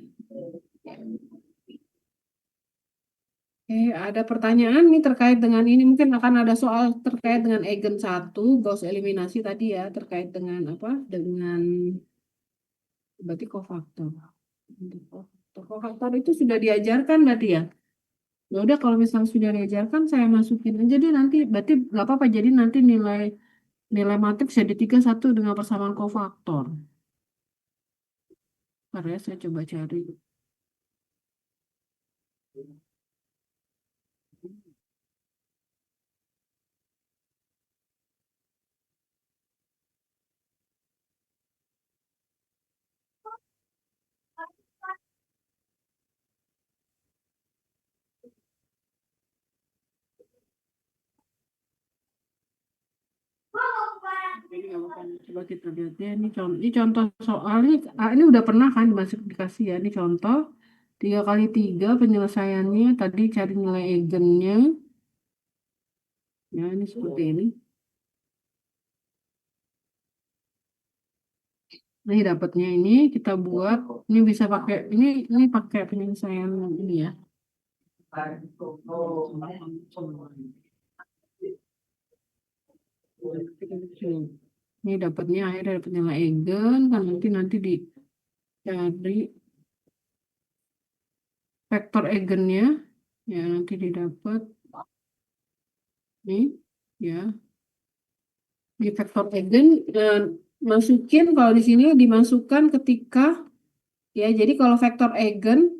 Oke, ada pertanyaan nih terkait dengan ini, mungkin akan ada soal terkait dengan eigen 1, Gauss eliminasi tadi ya, terkait dengan apa? Dengan Berarti kofaktor. Kofaktor itu sudah diajarkan berarti ya? Ya udah kalau misalnya sudah diajarkan saya masukin aja deh nanti. Berarti nggak apa-apa. Jadi nanti nilai nilai matriks jadi 31 dengan persamaan kofaktor. Bentar ya, saya coba cari. Ini nggak apa-apa. Coba kita lihat ya. Ini contoh soal ini udah pernah kan masuk dikasih ya. Ini contoh 3 kali 3 penyelesaiannya. Tadi cari nilai eigennya. Ya ini seperti ini. Nah, dapatnya ini kita buat. Ini bisa pakai ini pakai penyelesaian ini ya. Ini dapatnya akhirnya dapat nilai eigen kan nanti dicari vektor eigennya ya nanti didapat nih ya di vektor eigen masukin kalau di sini dimasukkan ketika ya jadi kalau vektor eigen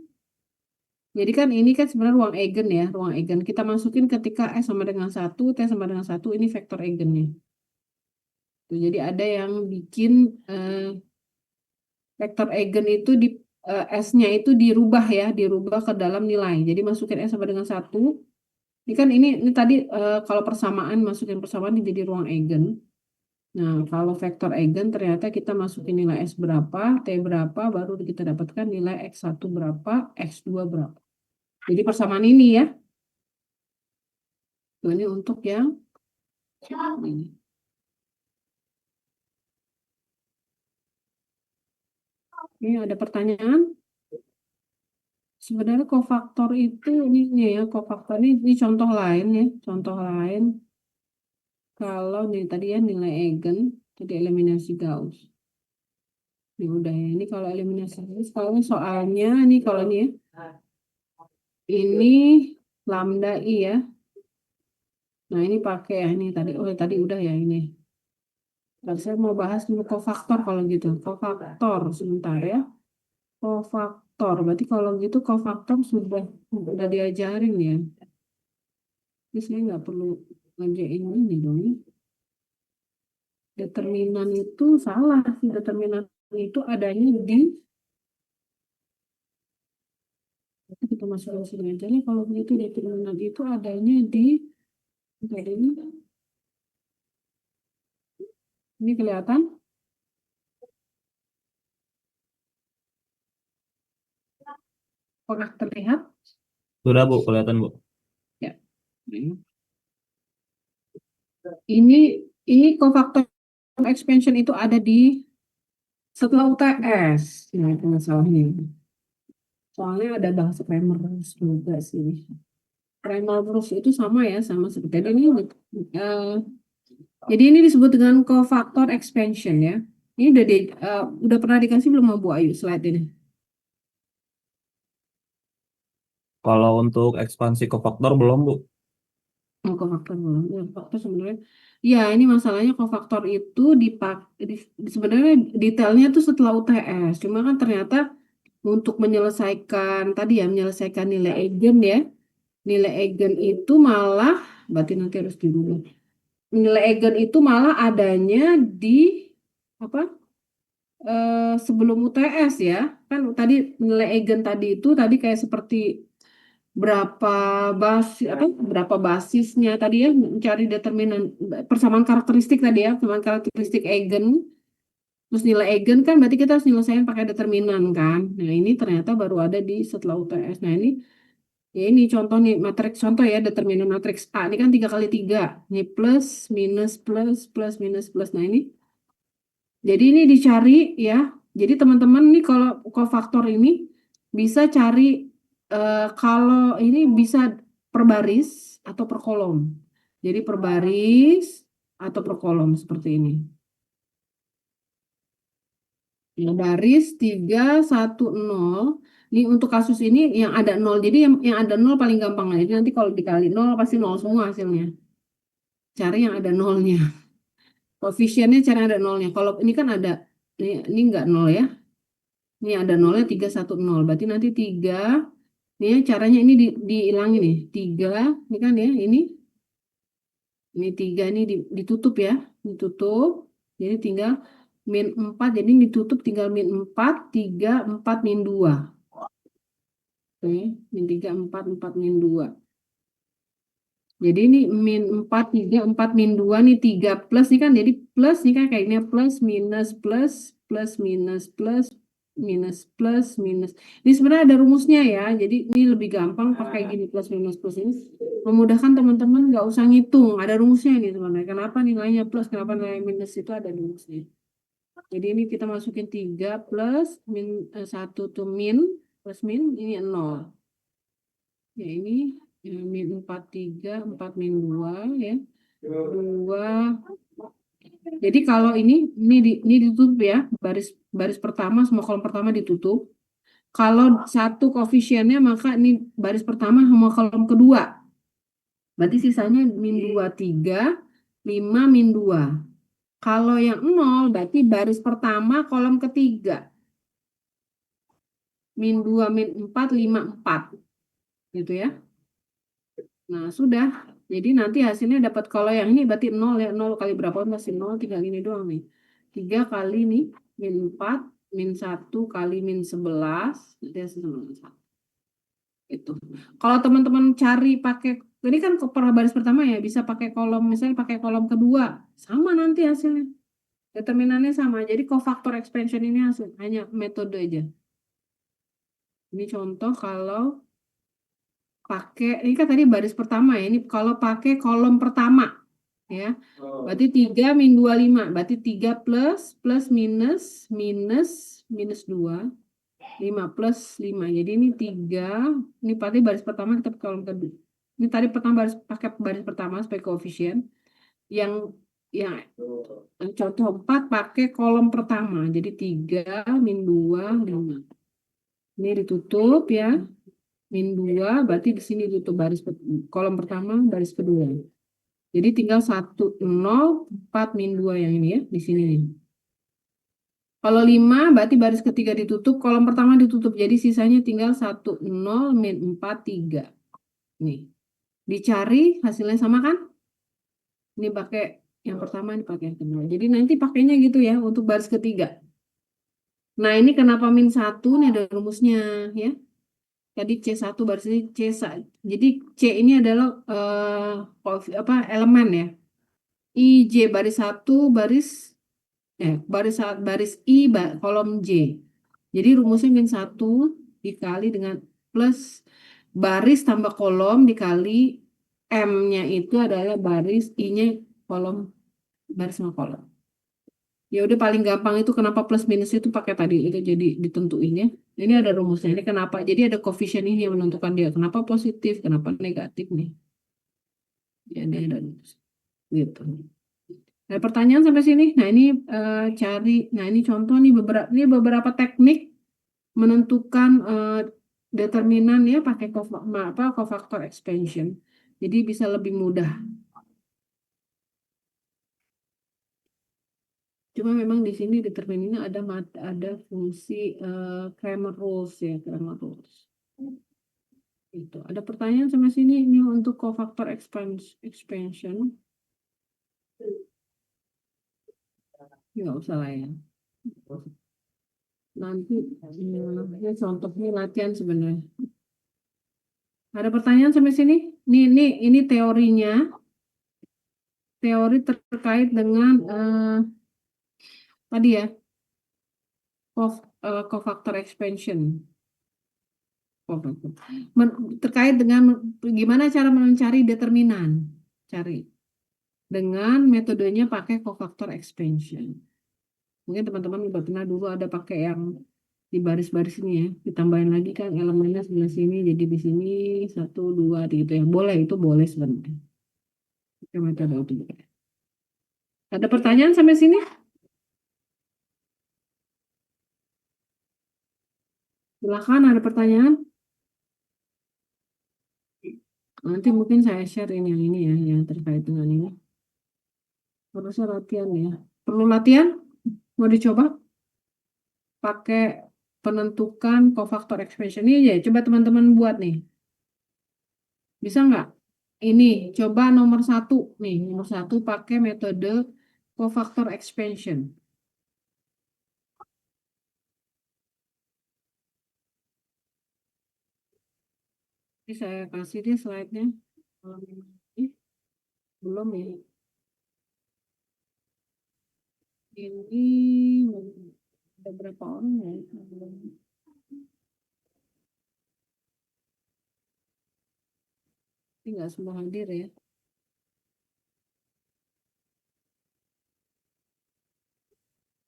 jadi kan ini kan sebenarnya ruang eigen ya ruang eigen kita masukin ketika S sama dengan 1 T sama dengan 1 ini vektor eigennya. Tuh, jadi ada yang bikin vektor eigen itu di S-nya itu dirubah ya, dirubah ke dalam nilai. Jadi masukin S sama dengan 1. Ini kan ini tadi kalau persamaan masukin persamaan ini jadi ruang eigen. Nah, kalau vektor eigen ternyata kita masukin nilai S berapa, T berapa, baru kita dapatkan nilai X1 berapa, X2 berapa. Jadi persamaan ini ya. Tuh, ini untuk yang ini. Ini ada pertanyaan. Sebenarnya kofaktor itu ini ya kofaktor ini contoh lain ya, contoh lain. Kalau nih tadi ya nilai eigen, jadi eliminasi Gauss. Ini udah ya. Ini kalau eliminasi Gauss, kalau ini soalnya nih kalau ini ya, ini lambda i ya. Nah ini pakai ya ini tadi, oh tadi udah ya ini. Lalu saya mau bahas dulu kofaktor kalau gitu, kofaktor sebentar ya. Kofaktor, berarti kalau gitu kofaktor sudah diajarin ya. Jadi saya nggak perlu ngerjain ini dong. Determinan itu salah sih. Determinan itu adanya di kita masukin sini aja nih. Kalau begitu determinan itu adanya di tadi ini kelihatan? Apakah terlihat? Sudah Bu, kelihatan Bu. Ya. Ini kofaktor expansion itu ada di setelah UTS. Nah, itu masalahnya. Soalnya ada bahasa Cramer-Roos juga sih. Cramer-Roos itu sama ya, sama seperti ini. Jadi ini disebut dengan cofactor expansion ya. Ini udah pernah dikasih belum sama Bu Ayu slide ini? Kalau untuk ekspansi kofaktor belum Bu. Oh, cofactor belum. Ya, cofactor sebenarnya. Ya, ini masalahnya cofactor itu sebenarnya detailnya tuh setelah UTS. Cuma kan ternyata untuk menyelesaikan tadi ya menyelesaikan nilai eigen ya. Nilai eigen itu malah berarti nanti harus dirubah. Nilai eigen itu malah adanya di apa? Sebelum UTS ya. Kan tadi nilai eigen tadi itu tadi kayak seperti berapa basisnya tadi ya mencari determinan persamaan karakteristik tadi ya, persamaan karakteristik eigen. Terus nilai eigen kan berarti kita harus nyelesain pakai determinan kan. Nah, ini ternyata baru ada di setelah UTS. Nah, ini ya ini contoh nih matriks contoh ya determinan matriks A ini kan 3 kali 3. Ini plus minus plus plus minus plus. Nah, ini jadi ini dicari ya. Jadi teman-teman nih kalau kofaktor ini bisa cari kalau ini bisa per baris atau per kolom. Jadi per baris atau per kolom seperti ini. Nah, baris 3, 1, 0. Ini untuk kasus ini yang ada 0. Jadi yang ada 0 paling gampang. Jadi nanti kalau dikali 0 pasti 0 semua hasilnya. Cari yang ada nolnya. Koefisiennya cari yang ada nolnya. Kalau ini kan ada, ini enggak 0 ya. Ini ada nolnya 3, 1, 0. Berarti nanti 3. Ini caranya ini dihilangin nih. 3, ini kan ya, ini 3 ini ditutup ya. Ditutup. Jadi tinggal min 4. Jadi ditutup tinggal min 4, 3, 4, min 2. Oke, min 3, 4, 4, min 2. Jadi ini min 4, 3, 4, min 2 nih 3 plus nih kan. Jadi plus nih kan kayak ini plus, minus, plus, plus, minus, plus, minus, plus, minus. Ini sebenarnya ada rumusnya ya. Jadi ini lebih gampang pakai gini plus, minus, plus ini. Memudahkan teman-teman nggak usah ngitung. Ada rumusnya ini sebenarnya. Kenapa nilainya plus, kenapa nilai minus itu ada rumusnya. Jadi ini kita masukin 3 plus, min 1 tuh min, plus min, ini 0. Ya ini min 4, 3, 4 min 2 ya. 2. Jadi kalau ini ditutup ya, baris pertama semua kolom pertama ditutup. Kalau satu koefisiennya maka ini baris pertama sama kolom kedua. Berarti sisanya min 2, 3, 5, min 2. Kalau yang 0 berarti baris pertama kolom ketiga. Min 2, min 4, 5, 4. Gitu ya. Nah, sudah. Jadi nanti hasilnya dapat kalau yang ini berarti 0 ya. 0 kali berapa masih 0, tinggal ini doang nih. 3 kali nih min 4, min 1 kali min 11. Nanti hasilnya 1. Itu. Kalau teman-teman cari pakai, ini kan per baris pertama ya, bisa pakai kolom, misalnya pakai kolom kedua. Sama nanti hasilnya. Determinannya sama. Jadi kofaktor expansion ini hasil, hanya metode aja. Ini contoh kalau pakai, ini kan tadi baris pertama ya, ini kalau pakai kolom pertama ya, berarti 3 min 25, berarti 3 plus, plus minus, minus, minus 2, 5 plus 5, jadi ini 3, ini berarti baris pertama kita pakai kolom kedua, ini tadi pertama pakai baris pertama sebagai koefisien, yang contoh 4 pakai kolom pertama, jadi 3 min 2, 5, ini ditutup ya. Min 2 berarti di sini tutup baris kolom pertama, baris kedua. Jadi tinggal 1, 0, 4 min 2 yang ini ya, di sini nih. Kalau 5 berarti baris ketiga ditutup, kolom pertama ditutup. Jadi sisanya tinggal 1, 0, min 4, 3. Nih. Dicari hasilnya sama kan? Ini pakai yang pertama, ini pakai yang kedua. Jadi nanti pakainya gitu ya untuk baris ketiga. Nah, ini kenapa min 1? Ini ada rumusnya ya. Tadi C1 baris ini C1. Jadi C ini adalah elemen ya. IJ baris 1 baris I kolom J. Jadi rumusnya min 1 dikali dengan plus baris tambah kolom dikali M-nya itu adalah baris I-nya kolom baris sama kolom. Ya udah paling gampang itu kenapa plus minus itu pakai tadi itu jadi ditentuin ya. Ini ada rumusnya. Ini kenapa? Jadi ada koefisien ini yang menentukan dia kenapa positif, kenapa negatif nih. Ya dia ada rumus. Gitu. Ada pertanyaan sampai sini? Nah ini nah ini contoh nih beberapa teknik menentukan determinan ya pakai kofaktor expansion. Jadi bisa lebih mudah. Cuma memang di sini determinannya ada fungsi Cramer rules ya, Cramer rules. Itu. Ada pertanyaan sampai sini ini untuk kofaktor expansion. Nggak usah lah ya. Nanti ini contohnya latihan sebenarnya. Ada pertanyaan sampai sini? Ini teorinya. Teori terkait dengan tadi ya. Kofaktor expansion. Terkait dengan gimana cara mencari determinan. Cari. Dengan metodenya pakai kofaktor expansion. Mungkin teman-teman udah pernah dulu ada pakai yang di baris-baris ini ya. Ditambahin lagi kan elemennya sebelah sini. Jadi di sini 1, 2 gitu ya. Boleh, itu boleh sebenarnya. Metode itu boleh. Ada pertanyaan sampai sini? Silakan, ada pertanyaan? Nanti mungkin saya share yang ini ya, yang terkait dengan ini. Harusnya latihan ya. Perlu latihan? Mau dicoba? Pakai penentukan cofactor expansion ini ya. Coba teman-teman buat nih. Bisa nggak? Ini coba nomor 1 nih. Nomor 1 pakai metode cofactor expansion. Ini saya kasih dia slide-nya. Ih, belum ya. Ini ada berapa orang ya? Ini nggak semua hadir ya.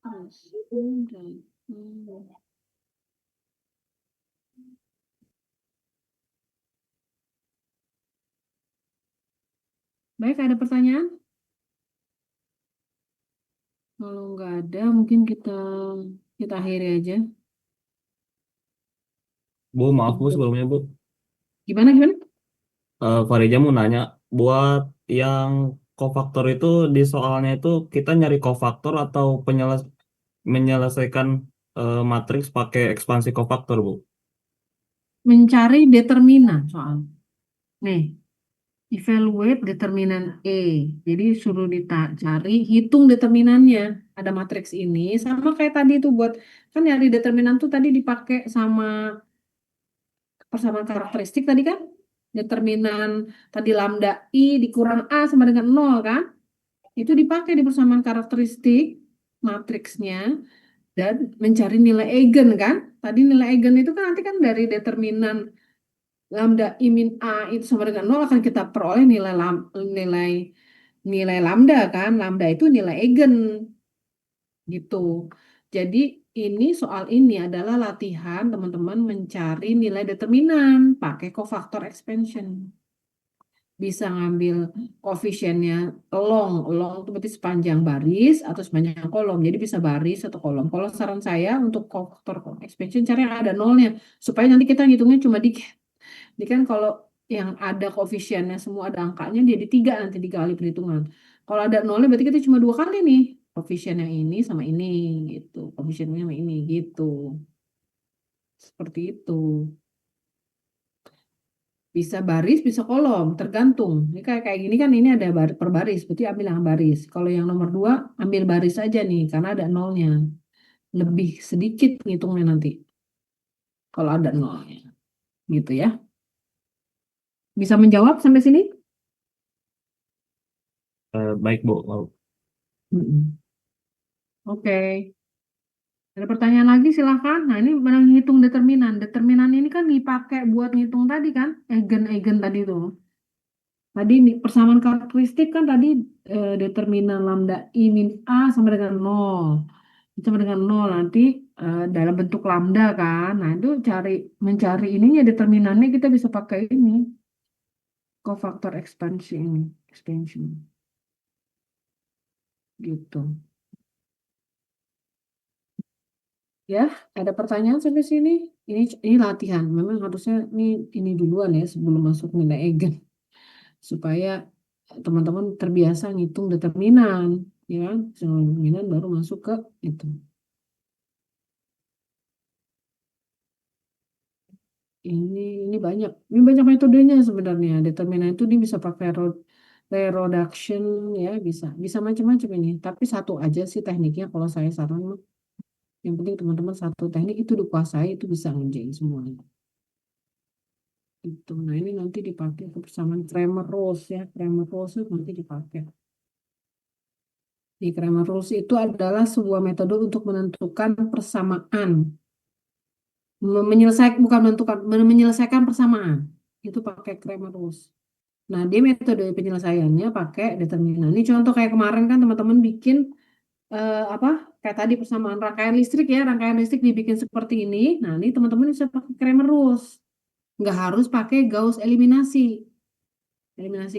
Dan, baik, ada pertanyaan? Kalau nggak ada, mungkin kita akhiri aja. Bu, maaf Bu sebelumnya Bu. Gimana gimana? Farija mau nanya, buat yang kofaktor itu di soalnya itu kita nyari kofaktor atau menyelesaikan matriks pakai ekspansi kofaktor Bu? Mencari determinan soal. Nih, evaluate determinan E. Jadi suruh dicari, hitung determinannya. Ada matriks ini, sama kayak tadi tuh buat, kan nyari determinan tuh tadi dipakai sama persamaan karakteristik tadi kan? Determinan tadi lambda I dikurang A sama dengan 0 kan? Itu dipakai di persamaan karakteristik matriksnya dan mencari nilai eigen kan? Tadi nilai eigen itu kan nanti kan dari determinan lambda I min A itu sama dengan 0 akan kita peroleh nilai nilai lambda kan? Lambda itu nilai eigen gitu. Jadi ini soal ini adalah latihan teman-teman mencari nilai determinan pakai cofactor expansion. Bisa ngambil koefisiennya long itu berarti sepanjang baris atau sepanjang kolom. Jadi bisa baris atau kolom. Kalau saran saya untuk cofactor expansion cari yang ada nolnya supaya nanti kita ngitungnya cuma dikit. Jadi kan kalau yang ada koefisiennya semua ada angkanya dia di 3 nanti dikali perhitungan. Kalau ada nolnya berarti kita cuma 2 kali nih. Koefisien yang ini sama ini gitu. Koefisiennya sama ini gitu. Seperti itu. Bisa baris, bisa kolom, tergantung. Ini kayak kayak gini kan ini ada per baris, berarti ambil yang baris. Kalau yang nomor 2 ambil baris aja nih, karena ada nolnya. Lebih sedikit ngitungnya nanti. Kalau ada nolnya. Gitu ya. Bisa menjawab sampai sini? Baik Bu. Mm-mm. Oke. Ada pertanyaan lagi silahkan. Nah ini menghitung determinan. Determinan ini kan dipakai buat ngitung tadi kan. Eigen tadi tuh. Tadi persamaan karakteristik kan tadi determinan lambda I min A sama dengan 0. Sama dengan 0 nanti dalam bentuk lambda kan. Nah itu mencari ininya determinannya kita bisa pakai ini. Cofactor expansion ini. Expansion. Gitu. Ya, ada pertanyaan sampai sini? Ini latihan. Memang harusnya ini duluan ya sebelum masuk nilai eigen. Supaya teman-teman terbiasa ngitung determinan, ya kan? Determinan baru masuk ke itu. Ini banyak metodenya sebenarnya. Determinan itu dia bisa pakai reduction ya, bisa macam-macam ini. Tapi satu aja sih tekniknya kalau saya saran mah. Yang penting teman-teman satu teknik itu dikuasai itu bisa ngerjain semuanya. Itu. Nah ini nanti dipakai ke persamaan Cramer-Rolls ya. Cramer-Rolls itu nanti dipakai. Di Cramer-Rolls itu adalah sebuah metode untuk menentukan persamaan. Menyelesaikan persamaan. Itu pakai Cramer-Rolls. Nah, dia metode penyelesaiannya pakai determinan. Ini contoh kayak kemarin kan teman-teman bikin apa? Kayak tadi persamaan rangkaian listrik ya, rangkaian listrik dibikin seperti ini. Nah, ini teman-teman bisa pakai Cramer-Rolls. Nggak harus pakai Gauss eliminasi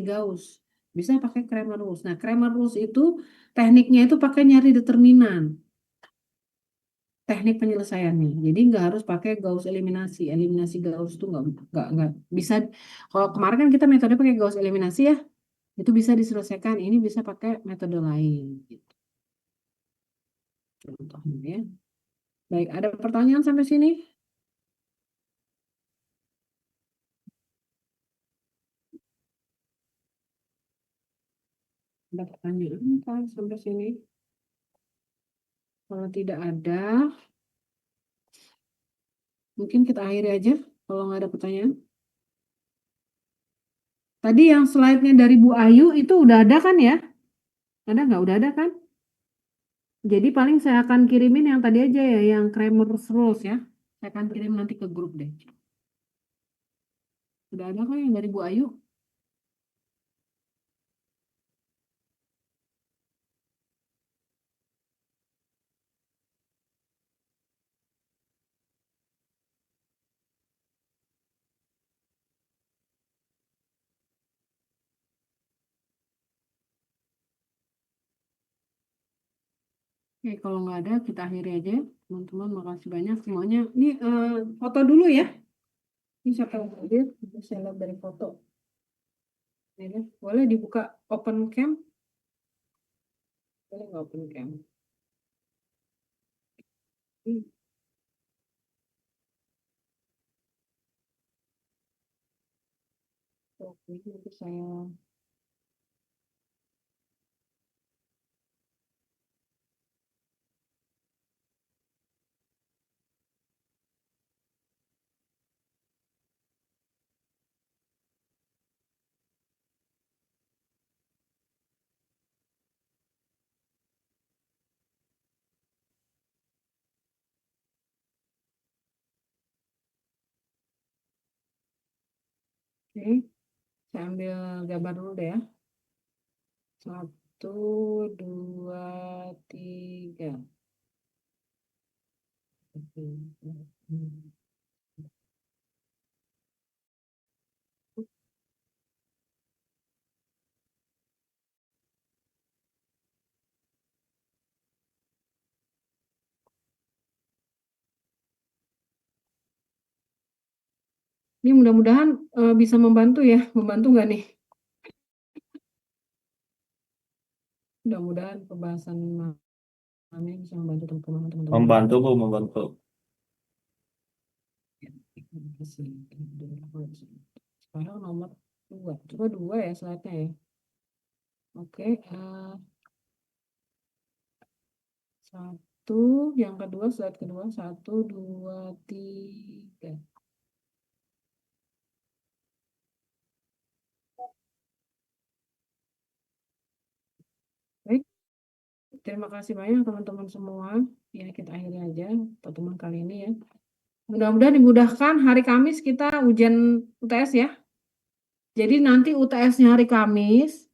Gauss. Bisa pakai Cramer-Rolls. Nah, Cramer-Rolls itu tekniknya itu pakai nyari determinan. teknik penyelesaiannya. Jadi nggak harus pakai Gauss eliminasi. Eliminasi Gauss itu nggak bisa. Kalau kemarin kan kita metode pakai Gauss eliminasi ya, itu bisa diselesaikan. Ini bisa pakai metode lain. Gitu. Contohnya ya. Baik, ada pertanyaan sampai sini? Ada pertanyaan kan sampai sini? Kalau tidak ada, mungkin kita akhiri aja kalau nggak ada pertanyaan. Tadi yang slide-nya dari Bu Ayu itu udah ada kan ya? Ada nggak? Udah ada kan? Jadi paling saya akan kirimin yang tadi aja ya, yang Cramer's Rules ya. Saya akan kirim nanti ke grup deh. Udah ada kan yang dari Bu Ayu? Oke, kalau nggak ada kita akhiri aja ya. Teman-teman makasih banyak semuanya. Ini foto dulu ya. Ini siapa yang hadir? Saya lihat dari foto. Ini, boleh dibuka open cam? Boleh nggak open cam? Oke, nanti saya oke, saya ambil gambar dulu deh ya. 1, 2, 3. Ini mudah-mudahan bisa membantu ya. Membantu nggak nih? Mudah-mudahan pembahasan ini bisa membantu teman-teman. Membantu Bu, membantu. Sekarang nomor 2. Coba 2 ya slide-nya ya. Oke. 1, yang kedua, slide kedua. 1, 2, 3. Baik. Terima kasih banyak teman-teman semua. Ya, kita akhiri aja pertemuan kali ini ya. Mudah-mudahan dimudahkan. Hari Kamis kita ujian UTS ya. Jadi nanti UTS-nya hari Kamis,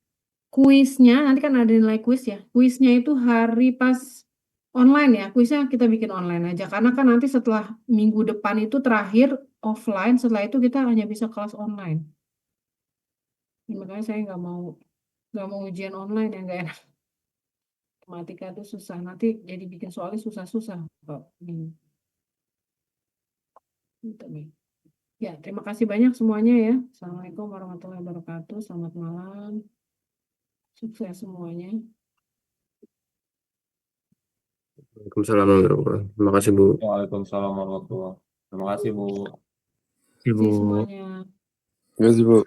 kuisnya nanti kan ada nilai kuis ya. Kuisnya itu hari pas online ya. Kuisnya kita bikin online aja. Karena kan nanti setelah minggu depan itu terakhir offline. Setelah itu kita hanya bisa kelas online. Makanya saya nggak mau ujian online yang nggak enak. Matematika itu susah. Nanti jadi bikin soalnya susah-susah. Ya, terima kasih banyak semuanya ya. Assalamualaikum warahmatullahi wabarakatuh. Selamat malam. Sukses semuanya. Waalaikumsalam warahmatullahi wabarakatuh. Terima kasih Bu. Waalaikumsalam warahmatullahi wabarakatuh. Terima kasih Bu. Ibu. Terima kasih semuanya. Terima kasih Bu.